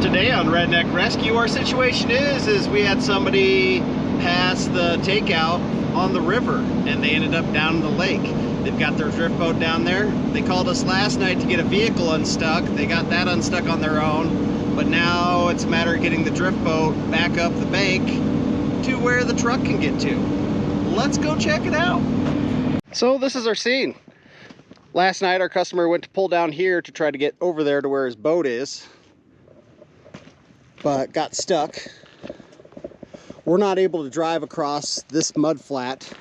Today on Redneck Rescue, our situation is we had somebody pass the takeout on the river and they ended up down in the lake. They've got their drift boat down there. They called us last night to get a vehicle unstuck. They got that unstuck on their own, but now it's a matter of getting the drift boat back up the bank to where the truck can get to. Let's go check it out. So this is our scene. Last night our customer went to pull down here to try to get over there to where his boat is, but got stuck. We're not able to drive across this mud flat,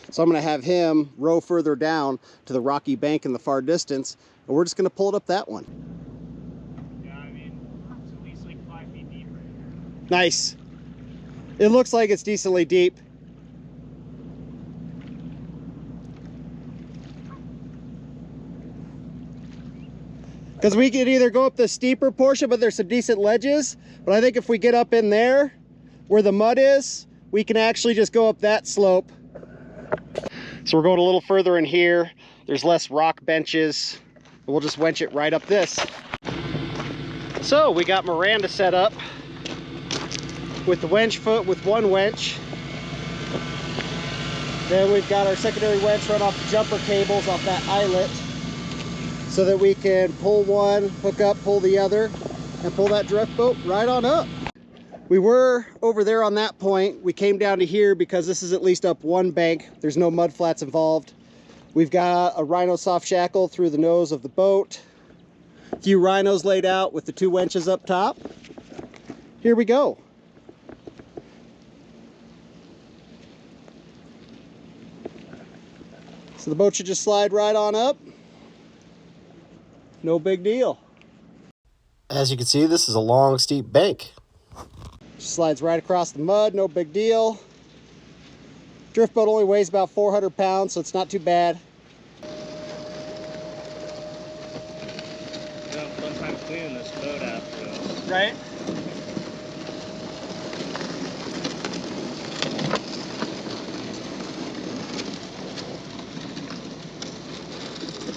so I'm going to have him row further down to the rocky bank in the far distance, and we're just going to pull it up that one. Yeah, I mean, it's at least like 5 feet deep right here. Nice. It looks like it's decently deep. Because we could either go up the steeper portion, but there's some decent ledges. But I think if we get up in there, where the mud is, we can actually just go up that slope. So we're going a little further in here. There's less rock benches. We'll just winch it right up this. So we got Miranda set up with the winch foot with one winch. Then we've got our secondary winch run off the jumper cables off that eyelet, so that we can pull one, hook up, pull the other, and pull that drift boat right on up. We were over there on that point. We came down to here because this is at least up one bank. There's no mud flats involved. We've got a rhino soft shackle through the nose of the boat. A few rhinos laid out with the 2 winches up top. Here we go. So the boat should just slide right on up. No big deal. As you can see, this is a long, steep bank. Slides right across the mud, no big deal. Drift boat only weighs about 400 pounds, so it's not too bad. You know, fun time cleaning this boat after this. Right?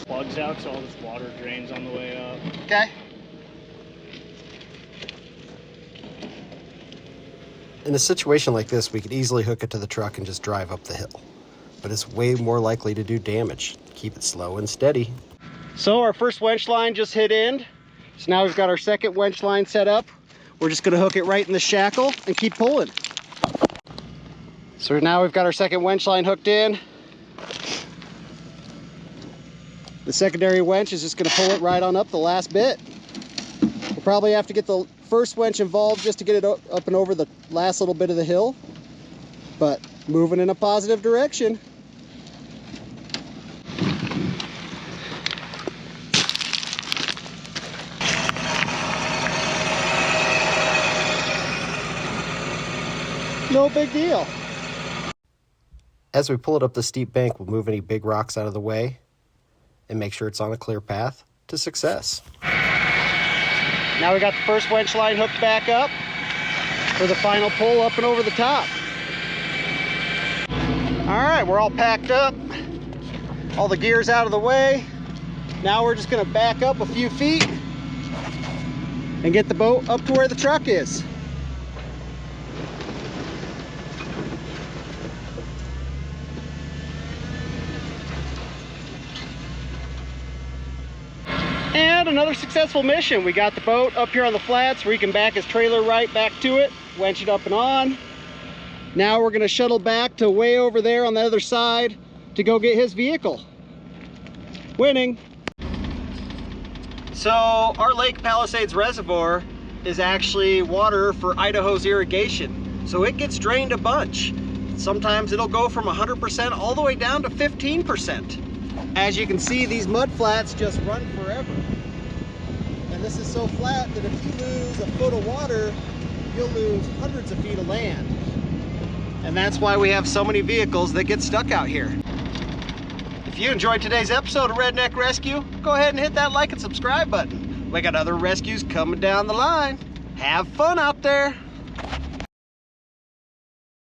Plugs out so all this water drains on the way up. Okay. In a situation like this, we could easily hook it to the truck and just drive up the hill. But it's way more likely to do damage. Keep it slow and steady. So our first winch line just hit end. So now we've got our second winch line set up. We're just gonna hook it right in the shackle and keep pulling. So now we've got our second winch line hooked in. The secondary winch is just going to pull it right on up the last bit. We'll probably have to get the first winch involved just to get it up and over the last little bit of the hill, but moving in a positive direction. No big deal. As we pull it up the steep bank, we'll move any big rocks out of the way and make sure it's on a clear path to success. Now we got the first winch line hooked back up for the final pull up and over the top. All right, we're all packed up. All the gear's out of the way. Now we're just gonna back up a few feet and get the boat up to where the truck is. And another successful mission. We got the boat up here on the flats where he can back his trailer right back to it, winch it up and on. Now we're gonna shuttle back to way over there on the other side to go get his vehicle. Winning. So our Lake Palisades Reservoir is actually water for Idaho's irrigation. So it gets drained a bunch. Sometimes it'll go from 100% all the way down to 15%. As you can see, these mud flats just run forever. And this is so flat that if you lose a foot of water, you'll lose hundreds of feet of land. And that's why we have so many vehicles that get stuck out here. If you enjoyed today's episode of Redneck Rescue, go ahead and hit that like and subscribe button. We got other rescues coming down the line. Have fun out there.